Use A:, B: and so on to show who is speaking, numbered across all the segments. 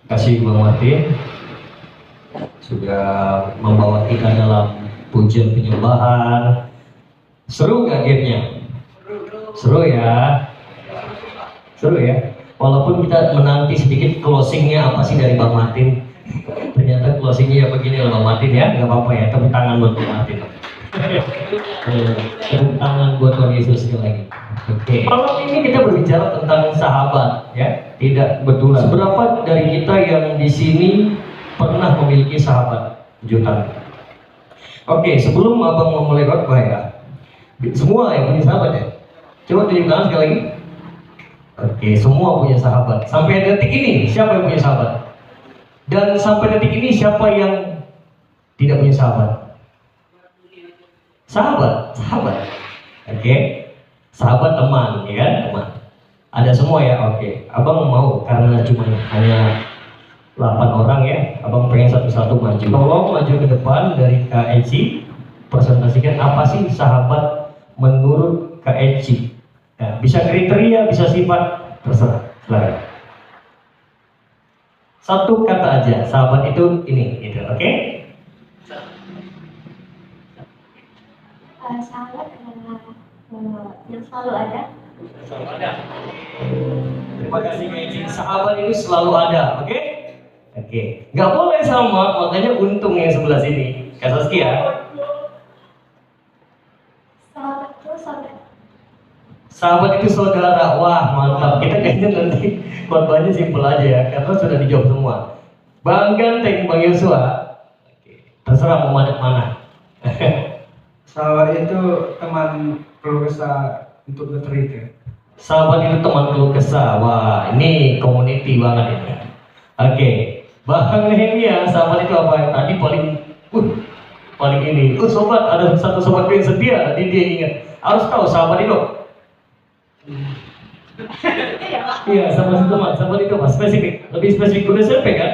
A: Kasih Bang Martin sudah membawa kita dalam pujian penyembahan. Seru gak gamenya? Seru ya? Seru ya? Walaupun kita menanti sedikit closingnya apa sih dari Bang Martin. Ternyata closingnya ya begini loh Bang Martin ya. Gak apa-apa ya, tepuk tangan buat Bang Martin. Tepuk tangan buat Tuhan Yesus sekali lagi. Oke. Malam ini kita berbicara tentang sahabat ya. Tidak betulan. Seberapa dari kita yang di sini pernah memiliki sahabat? Jutaan. Oke, sebelum abang memulai khotbah ya, semua yang punya sahabat ya. Coba tunjuk tangan sekali lagi. Oke, semua punya sahabat. Sampai detik ini siapa yang punya sahabat? Dan sampai detik ini siapa yang tidak punya sahabat? Sahabat. Oke. Sahabat teman, ya kan? Teman. Ada semua ya, oke. Abang mau karena cuma hanya 8 orang ya. Abang pengen satu-satu maju. Tolong maju ke depan dari Kak Eci. Presentasikan apa sih sahabat menurut Kak Eci. Ya, bisa kriteria, bisa sifat, terserah. Silakan. Satu kata aja, sahabat itu ini, gitu, oke?
B: Sahabat adalah yang selalu ada.
A: Selalu ada. Terima kasih Kak Eci. Sahabat itu selalu ada, oke? Oke. Nggak boleh sama, makanya untung yang sebelah sini. Kak Saskia.
B: Sahabat itu saudara.
A: Sahabat itu saudara. Wah, mantap. Kita kayaknya nanti khotbahnya simpel aja ya, karena sudah dijawab semua. Bang Ganteng, Bang Yosua. Terserah mau madep mana.
C: Sahabat itu teman keluh kesah untuk bercerita.
A: Sahabat itu teman keluh kesah. Wah, ini community banget ini. Oke, Bang Nehemia, sahabat itu apa? Tadi paling ini. Sobat, ada satu sobat yang setia. Tadi dia ingat. Harus tahu sahabat itu. Iya, sama teman. Sahabat itu apa? Spesifik. Lebih spesifik udah SMP kan?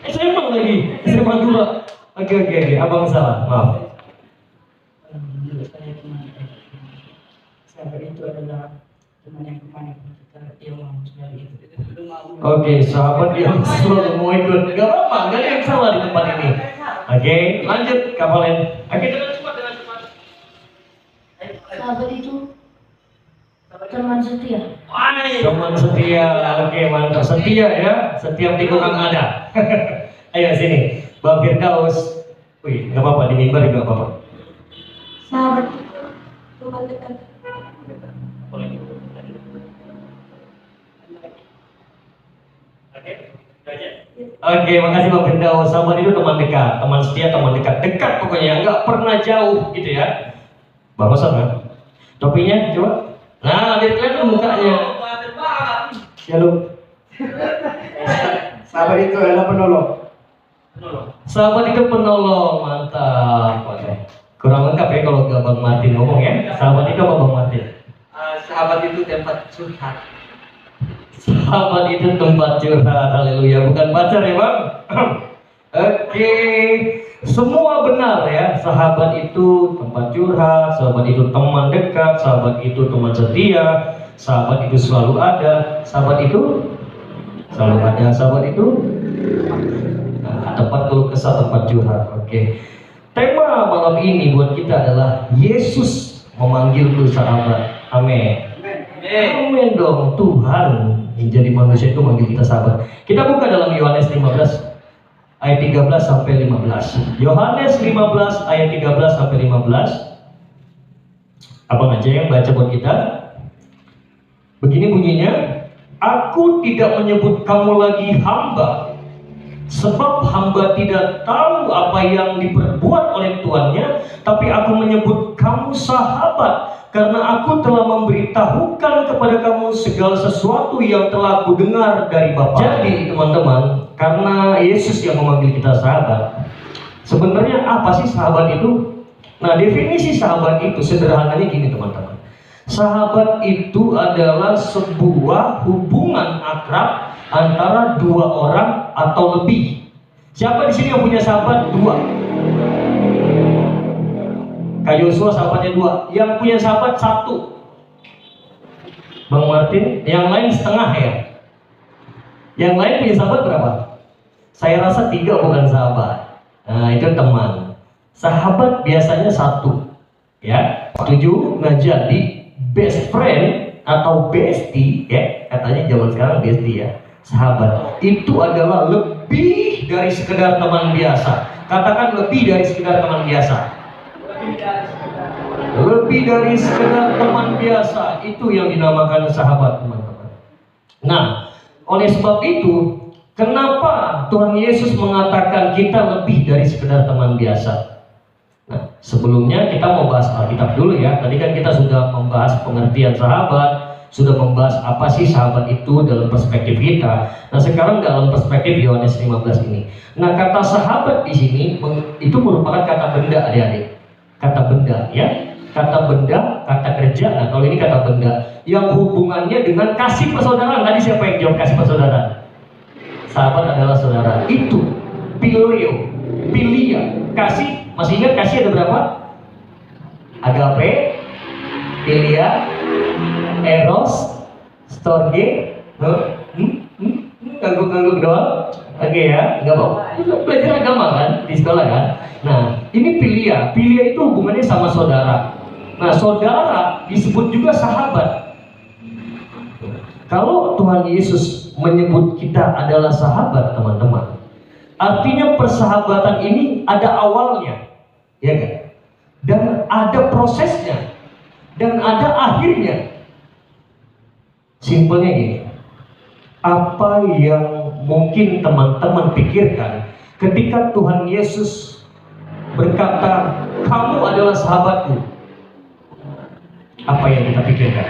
A: SMA lagi. SMA 2. Oke, abang salah, maaf.
D: Menurut saya sahabat itu adalah teman yang kemana kita dia mau sekali itu.
A: Oke, sahabat yang selalu mau ikut. Gak apa-apa, gak ada yang salah di tempat ini. Oke, lanjut Kak Valen. Oke, dengan cepat.
B: Sahabat itu teman setia.
A: Teman setia, oke mantap. Setia ya, setiap tikungan ada. Ayo sini. Bang Firdaus, wih, nggak apa-apa di mimbar juga apa-apa.
B: Sahabat teman dekat.
A: Oke, makasih Bang Firdaus. Sahabat itu teman dekat, teman setia, teman dekat pokoknya, nggak pernah jauh gitu ya. Bagus kan? Topinya coba. Nah, lihat tuh mukanya. Ya lu.
C: Sahabat itu adalah penolong.
A: Sahabat itu penolong, mantap. Kurang lengkap ya kalau gak Bang Martin ngomong ya. Sahabat itu apa Bang Martin?
D: Sahabat itu tempat curhat.
A: Sahabat itu tempat curhat, haleluya. Bukan pacar ya Bang? Oke, semua benar ya. Sahabat itu tempat curhat, sahabat itu teman dekat, sahabat itu teman setia, sahabat itu selalu ada, sahabat itu selalu ada, sahabat itu tempat keluh kesah, tempat curhat. Oke. Tema malam ini buat kita adalah Yesus memanggilku sahabat. Amin. Amin dong. Tuhan yang jadi manusia itu manggil kita sahabat. Kita buka dalam Yohanes 15 ayat 13 sampai 15. Yohanes 15 ayat 13 sampai 15. Abang aja yang baca buat kita. Begini bunyinya, aku tidak menyebut kamu lagi hamba, sebab hamba tidak tahu apa yang diperbuat oleh tuannya, tapi aku menyebut kamu sahabat, karena aku telah memberitahukan kepada kamu segala sesuatu yang telah aku dengar dari Bapa. Jadi teman-teman, karena Yesus yang memanggil kita sahabat, sebenarnya apa sih sahabat itu? Nah, definisi sahabat itu sederhananya gini teman-teman. Sahabat itu adalah sebuah hubungan akrab antara dua orang atau lebih. Siapa di sini yang punya sahabat? 2. Kak Yosua sahabatnya 2. Yang punya sahabat 1. Bang Martin, yang lain setengah ya. Yang lain punya sahabat berapa? Saya rasa 3 bukan sahabat. Nah, itu teman. Sahabat biasanya 1. Ya, setuju? Nah, jadi best friend atau bestie, ya, katanya zaman sekarang bestie ya, sahabat itu adalah lebih dari sekedar teman biasa. Katakan lebih dari sekedar teman biasa. Lebih dari sekedar teman biasa, itu yang dinamakan sahabat, teman-teman. Nah, oleh sebab itu, kenapa Tuhan Yesus mengatakan kita lebih dari sekedar teman biasa? Nah, sebelumnya kita mau bahas Alkitab dulu ya. Tadi kan kita sudah membahas pengertian sahabat, sudah membahas apa sih sahabat itu dalam perspektif kita. Nah, sekarang dalam perspektif Yohanes 15 ini. Nah, kata sahabat di sini itu merupakan kata benda, adik-adik. Kata benda, ya. Kata benda, kata kerja. Nah, kalau ini kata benda yang hubungannya dengan kasih persaudaraan. Tadi siapa yang jawab kasih persaudaraan? Sahabat adalah saudara. Itu pileo, pilia, kasih. Masih ingat kasih ada berapa? Agape, pilia, eros, storge, ganggu-ganggu doang. Oke ya, nggak mau. Belajar agama kan di sekolah kan. Nah, ini pilia. Pilia itu hubungannya sama saudara. Nah, saudara disebut juga sahabat. Kalau Tuhan Yesus menyebut kita adalah sahabat, teman-teman, artinya persahabatan ini ada awalnya, ya kan? Dan ada prosesnya, dan ada akhirnya. Simpelnya gini, apa yang mungkin teman-teman pikirkan ketika Tuhan Yesus berkata, kamu adalah sahabatku? Apa yang kita pikirkan?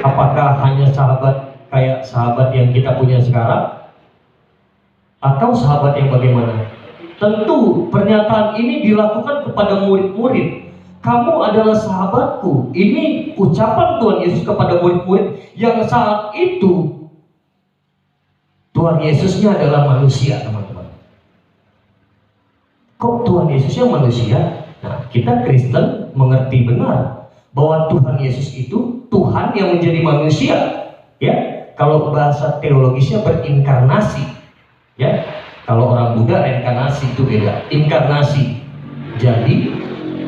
A: Apakah hanya sahabat kayak sahabat yang kita punya sekarang? Atau sahabat yang bagaimana? Tentu pernyataan ini dilakukan kepada murid-murid. Kamu adalah sahabatku. Ini ucapan Tuhan Yesus kepada murid-murid yang saat itu Tuhan Yesusnya adalah manusia, teman-teman. Kok Tuhan Yesusnya manusia? Nah, kita Kristen mengerti benar bahwa Tuhan Yesus itu Tuhan yang menjadi manusia, ya. Kalau bahasa teologisnya berinkarnasi, ya. Kalau orang Buddha reinkarnasi itu beda. Inkarnasi, jadi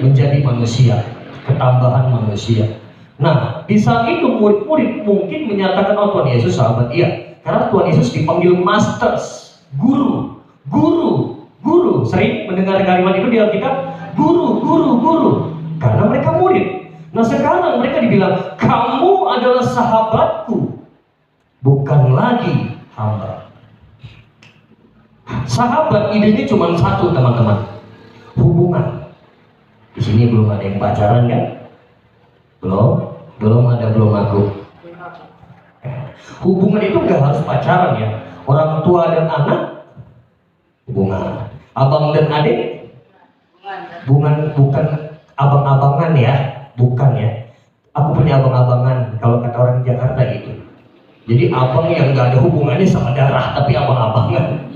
A: menjadi manusia, ketambahan manusia. Nah, di saat itu murid-murid mungkin menyatakan, oh Tuhan Yesus sahabat, iya. Karena Tuhan Yesus dipanggil masters, guru, guru, guru. Sering mendengar kalimat itu di Alkitab, guru, guru, guru. Karena mereka murid. Nah, sekarang mereka dibilang, kamu adalah sahabatku, bukan lagi hamba. Sahabat idenya cuma satu, teman-teman, hubungan. Di sini belum ada yang pacaran kan? Belum aku. Hubungan itu nggak harus pacaran ya. Orang tua dan anak, hubungan. Abang dan adik, bukan abang-abangan ya. Bukan ya. Aku punya abang-abangan, kalau kata orang Jakarta gitu. Jadi abang yang gak ada hubungannya sama darah, tapi abang-abangan.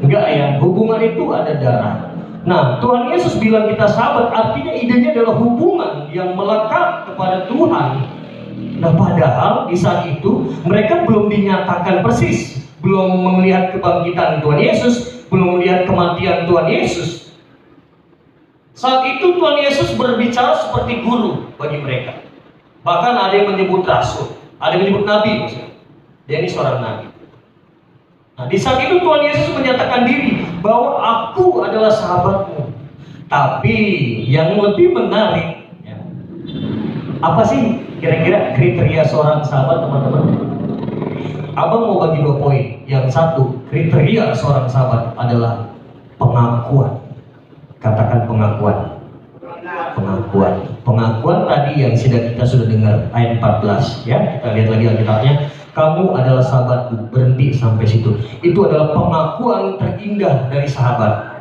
A: Enggak ya, hubungan itu ada darah. Nah, Tuhan Yesus bilang kita sahabat, artinya idenya adalah hubungan yang melekat kepada Tuhan. Nah, padahal di saat itu mereka belum dinyatakan persis, belum melihat kebangkitan Tuhan Yesus, belum melihat kematian Tuhan Yesus. Saat itu Tuhan Yesus berbicara seperti guru bagi mereka. Bahkan ada yang menyebut rasul, ada yang menyebut nabi maksudnya. Dia ini seorang nabi. Nah, di saat itu Tuhan Yesus menyatakan diri bahwa aku adalah sahabatmu. Tapi yang lebih menarik, ya, apa sih kira-kira kriteria seorang sahabat, teman-teman? Abang mau bagi 2 poin. Yang satu, kriteria seorang sahabat adalah pengakuan. Katakan pengakuan. Pengakuan tadi yang kita sudah dengar ayat 14 ya. Kita lihat lagi Alkitabnya. Kamu adalah sahabatku, berhenti sampai situ. Itu adalah pengakuan terindah dari sahabat.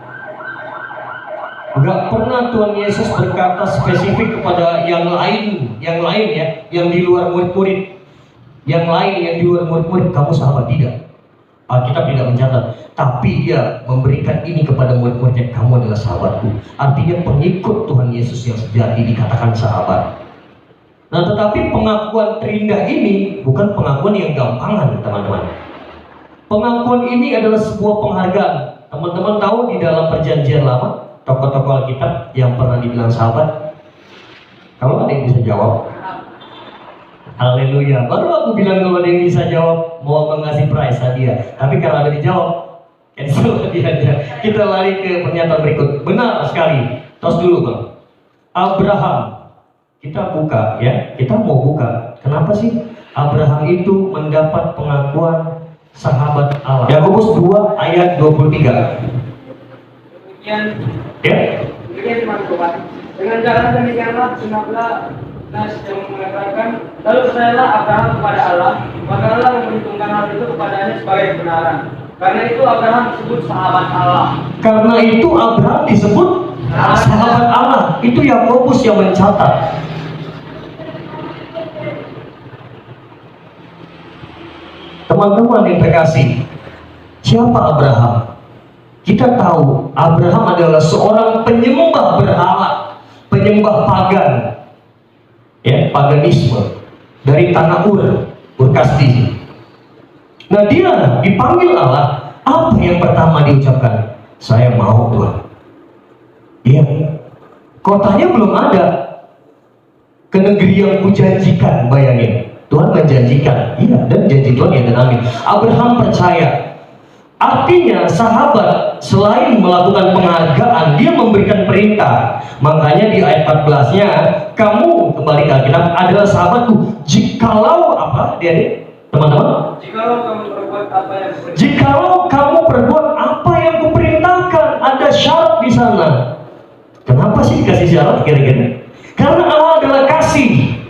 A: Enggak pernah Tuhan Yesus berkata spesifik kepada yang lain ya, yang di luar murid-murid. Yang lain yang di luar murid-murid, kamu sahabat, tidak. Alkitab tidak mencatat, tapi dia memberikan ini kepada murid-muridnya, kamu adalah sahabatku. Artinya pengikut Tuhan Yesus yang sejati dikatakan sahabat. Nah, tetapi pengakuan terindah ini bukan pengakuan yang gampangan, teman-teman. Pengakuan ini adalah sebuah penghargaan. Teman-teman tahu di dalam perjanjian lama, tokoh-tokoh Alkitab yang pernah dibilang sahabat? Kalau ada yang bisa jawab, haleluya. Baru aku bilang kalau ada yang bisa jawab, mau mengasih prize hadiah. Tapi kalau ada dijawab, cancel hadiahnya. Kita lari ke pernyataan berikut. Benar sekali. Tos dulu bang. Abraham. Kita buka ya. Kita mau buka. Kenapa sih Abraham itu mendapat pengakuan sahabat Allah? Yakobus 2 ayat 23.
E: Demikian,
A: Ya.
E: demikian teman-teman. Dengan jalan demikianlah genaplah nas yang mengatakan, lalu percayalah Abraham kepada Allah, maka Allah memperhitungkan hal itu kepadanya sebagai kebenaran. Karena itu Abraham disebut sahabat Allah.
A: Karena itu Abraham disebut sahabat Allah. Itu Yakobus yang mencatat. Teman-teman yang terkasih, siapa Abraham? Kita tahu Abraham adalah seorang penyembah berhala, penyembah pagan, ya, paganisme dari tanah Ur Kasdi. Nah, dia dipanggil Allah. Apa yang pertama diucapkan? Saya mau Tuhan. Iya, kotanya belum ada. Ke negeri yang kujanjikan, bayangin. Tuhan menjanjikan, iya, dan janji Tuhan ya dan amin. Abraham percaya. Artinya sahabat selain melakukan penghargaan, dia memberikan perintah. Makanya di ayat 14-nya, kamu kembali ke Alkitab adalah sahabatku. Jikalau apa dia, teman-teman?
E: Jikalau kamu berbuat apa yang
A: Jikalau kamu berbuat apa yang kuperintahkan, ada syarat di sana. Kenapa sih dikasih syarat kira-kira? Karena Allah adalah kasih.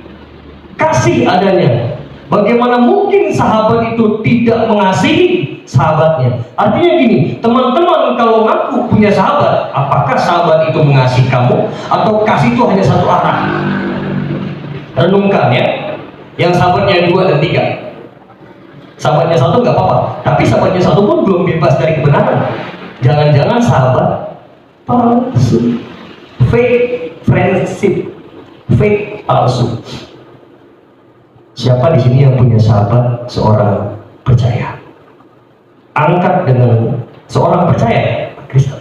A: Kasih adanya. Bagaimana mungkin sahabat itu tidak mengasihi sahabatnya? Artinya gini, teman-teman kalau ngaku punya sahabat, apakah sahabat itu mengasihi kamu? Atau kasih itu hanya satu arah? Renungkan ya. Yang sahabatnya 2 dan 3. Sahabatnya 1 nggak apa-apa, tapi sahabatnya 1 pun belum bebas dari kebenaran. Jangan-jangan sahabat palsu, fake friendship, fake palsu. Siapa di sini yang punya sahabat seorang percaya? Angkat dengan seorang percaya Kristen.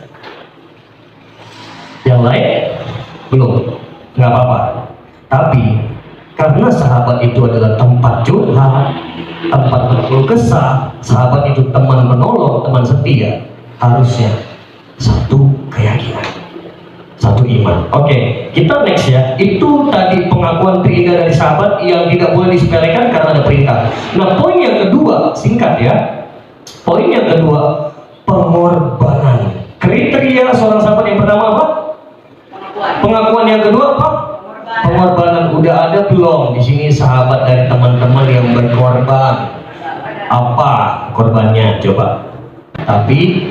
A: Yang lain belum, nggak apa-apa. Tapi karena sahabat itu adalah tempat curhat, tempat berkeluh kesah, sahabat itu teman menolong, teman setia, harusnya satu keyakinan, satu iman. Oke, kita next ya. Itu tadi pengakuan terindah dari sahabat yang tidak boleh disepelekan karena ada perintah. Nah, poin yang kedua, singkat ya. Poin yang kedua, pengorbanan. Kriteria seorang sahabat yang pertama apa? Pengakuan yang kedua apa? Pengorbanan. Udah ada belum di sini sahabat dari teman-teman yang berkorban? Apa korbannya? Coba. Tapi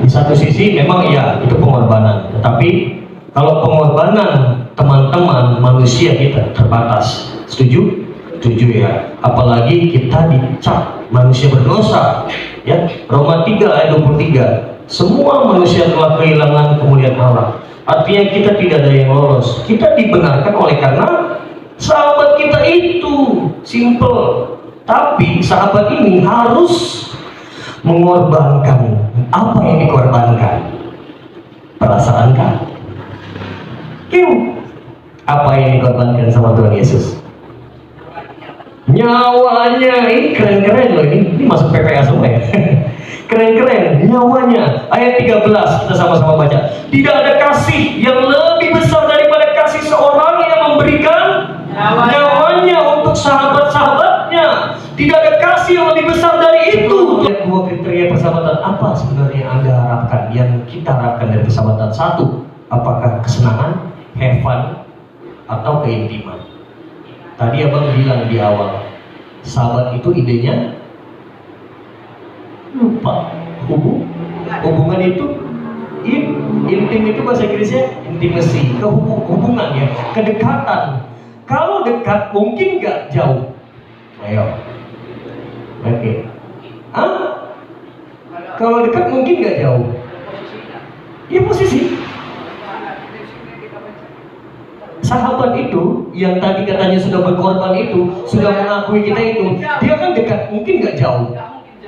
A: di satu sisi memang iya itu pengorbanan. Tetapi kalau pengorbanan teman-teman manusia kita terbatas. Setuju? Setuju ya. Apalagi kita dicap manusia berdosa. Ya, Roma 3 ayat 23. Semua manusia telah kehilangan kemuliaan Allah. Artinya kita tidak ada yang lolos. Kita dibenarkan oleh karena sahabat kita itu. Simple. Tapi sahabat ini harus mengorbankan. Apa yang dikorbankan? Perasaan kan? Apa yang dikorbankan sama Tuhan Yesus? Nyawanya. Ini keren-keren loh. Ini masuk PPA semua ya. Keren-keren. Nyawanya. Ayat 13 kita sama-sama baca. Tidak ada kasih yang lebih besar daripada kasih seorang yang memberikan nyawanya untuk sahabat-sahabatnya. Tidak ada kasih yang lebih besar dari itu. Dua kriteria persahabatan apa sebenarnya yang Anda harapkan, yang kita harapkan dari persahabatan? Satu, apakah kesenangan, have fun, atau keintiman? Tadi abang bilang di awal, sahabat itu idenya lupa. Hubungan itu intim itu bahasa Inggrisnya intimacy, hubungan ya, kedekatan. Kalau dekat mungkin nggak jauh. Ayo, oke. Kalau dekat mungkin nggak jauh. Iya posisi. Sahabat itu yang tadi katanya sudah berkorban itu, sudah mengakui kita itu, dia kan dekat, mungkin nggak jauh.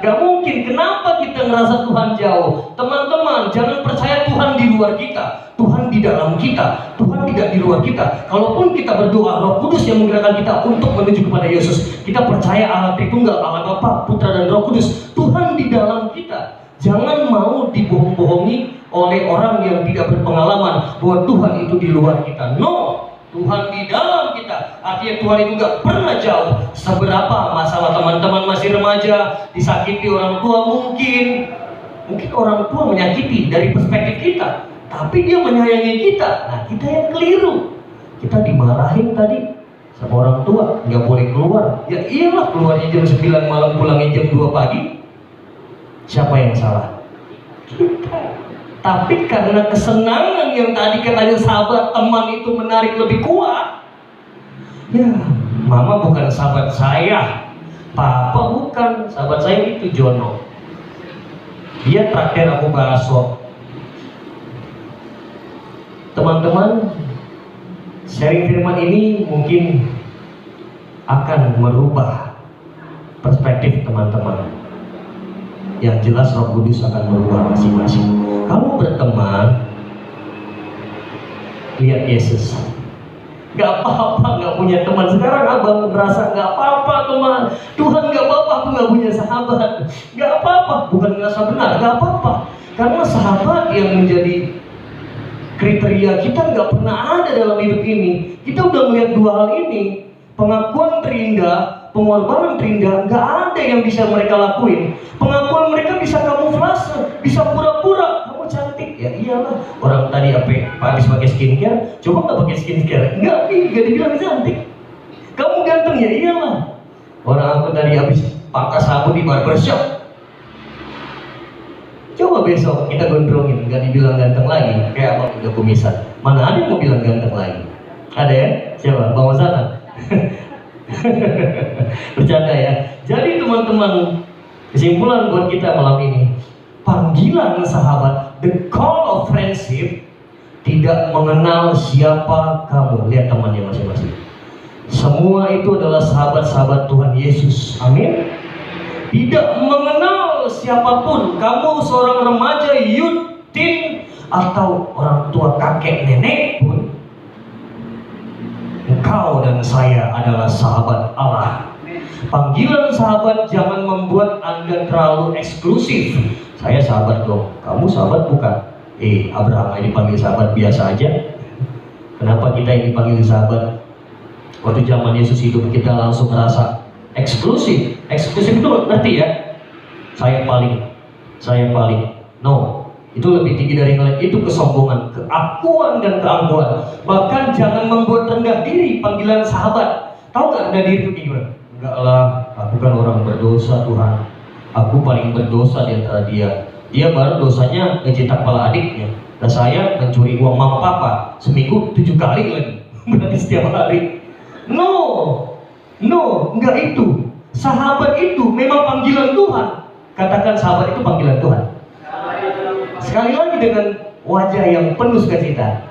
A: Gak mungkin. Kenapa kita ngerasa Tuhan jauh? Teman-teman, jangan percaya Tuhan di luar kita. Tuhan di dalam kita. Tuhan tidak di luar kita. Kalaupun kita berdoa, Roh Kudus yang menggerakkan kita untuk menuju kepada Yesus. Kita percaya Allah Tritunggal, Allah Bapa, Putra dan Roh Kudus. Tuhan di dalam kita. Jangan mau dibohong-bohongi oleh orang yang tidak berpengalaman bahwa Tuhan itu di luar kita. No, Tuhan di dalam kita. Artinya Tuhan itu gak pernah jauh. Seberapa masalah teman-teman masih remaja, disakiti orang tua mungkin orang tua menyakiti dari perspektif kita, tapi dia menyayangi kita. Nah, kita yang keliru. Kita dimarahin tadi sama orang tua, nggak boleh keluar. Ya iyalah, keluarnya jam 9 malam, pulangnya jam 2 pagi. Siapa yang salah? Kita. Tapi karena kesenangan yang tadi katanya sahabat teman itu menarik lebih kuat, ya mama bukan sahabat saya, papa bukan sahabat saya, itu Jono. Dia traktir aku bakso. Teman-teman, sharing firman ini mungkin akan merubah perspektif teman-teman. Yang jelas Roh Kudus akan merubah masing-masing. Kamu berteman, lihat Yesus. Gak apa-apa gak punya teman. Sekarang abang merasa gak apa-apa teman. Tuhan gak apa-apa aku gak punya sahabat. Gak apa-apa, bukan merasa benar, gak apa-apa. Karena sahabat yang menjadi kriteria kita gak pernah ada dalam hidup ini. Kita udah melihat dua hal ini. Pengakuan terindah, pengorbanan terindah, gak ada yang bisa mereka lakuin. Pengakuan mereka bisa kamuflase, bisa pura-pura kamu cantik. Ya iyalah, orang tadi habis pakai skincare, coba nggak pakai skincare, nggak dibilang cantik. Kamu ganteng, ya iyalah. Orang aku tadi habis pangkas rambut di barbershop, coba besok kita gondrongin, nggak dibilang ganteng lagi. Kayak apa, udah kumisan. Mana ada yang mau bilang ganteng lagi? Ada ya? Siapa? Bang Wasana? Bercanda ya. Jadi teman-teman, kesimpulan buat kita malam ini, panggilan sahabat, the call of friendship, tidak mengenal siapa kamu. Lihat temannya masing-masing. Semua itu adalah sahabat-sahabat Tuhan Yesus. Amin. Tidak mengenal siapapun. Kamu seorang remaja, youth, teen, atau orang tua, kakek, nenek pun, engkau dan saya adalah sahabat Allah. Panggilan sahabat jangan membuat Anda terlalu eksklusif. Saya sahabat dong, kamu sahabat bukan? Abraham ini dipanggil sahabat biasa aja. Kenapa kita ini dipanggil sahabat? Waktu zaman Yesus hidup kita langsung merasa eksklusif. Eksklusif itu ngerti ya? Saya paling. No, itu lebih tinggi dari yang lain. Itu kesombongan, keakuan dan keangkuhan. Bahkan jangan membuat rendah diri panggilan sahabat. Tahu nggak rendah diri itu gimana? Enggak lah, aku kan orang berdosa Tuhan. Aku paling berdosa di antara dia. Dia baru dosanya ngecinta kepala adiknya. Dan saya mencuri uang mama papa seminggu 7 kali lagi. Berarti setiap hari. No, enggak itu. Sahabat itu memang panggilan Tuhan. Katakan sahabat itu panggilan Tuhan. Sekali lagi dengan wajah yang penuh sukacita.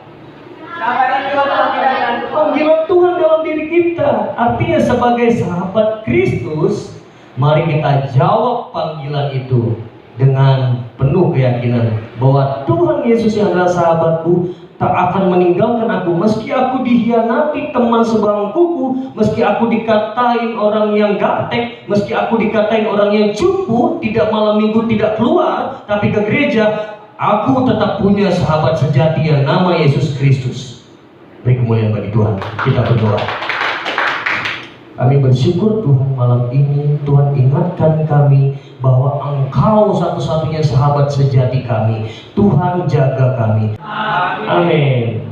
A: Panggilan Tuhan dalam diri kita. Artinya sebagai sahabat Kristus, mari kita jawab panggilan itu dengan penuh keyakinan bahwa Tuhan Yesus yang adalah sahabatku tak akan meninggalkan aku. Meski aku dihianati teman sebangkuku, meski aku dikatain orang yang gaptek, meski aku dikatain orang yang cupu, tidak malam minggu tidak keluar, tapi ke gereja, aku tetap punya sahabat sejati yang nama Yesus Kristus. Beri kemuliaan bagi Tuhan. Kita berdoa. Kami bersyukur Tuhan malam ini Tuhan ingatkan kami bahwa Engkau satu-satunya sahabat sejati kami. Tuhan jaga kami. Amin.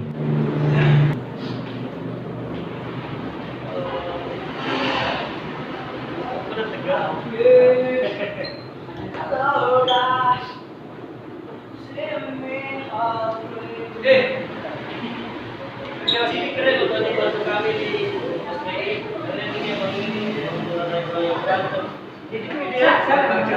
E: Sini keren loh tadi bantu kami di SPI. Kalian ini yang ini. Jadi dia saya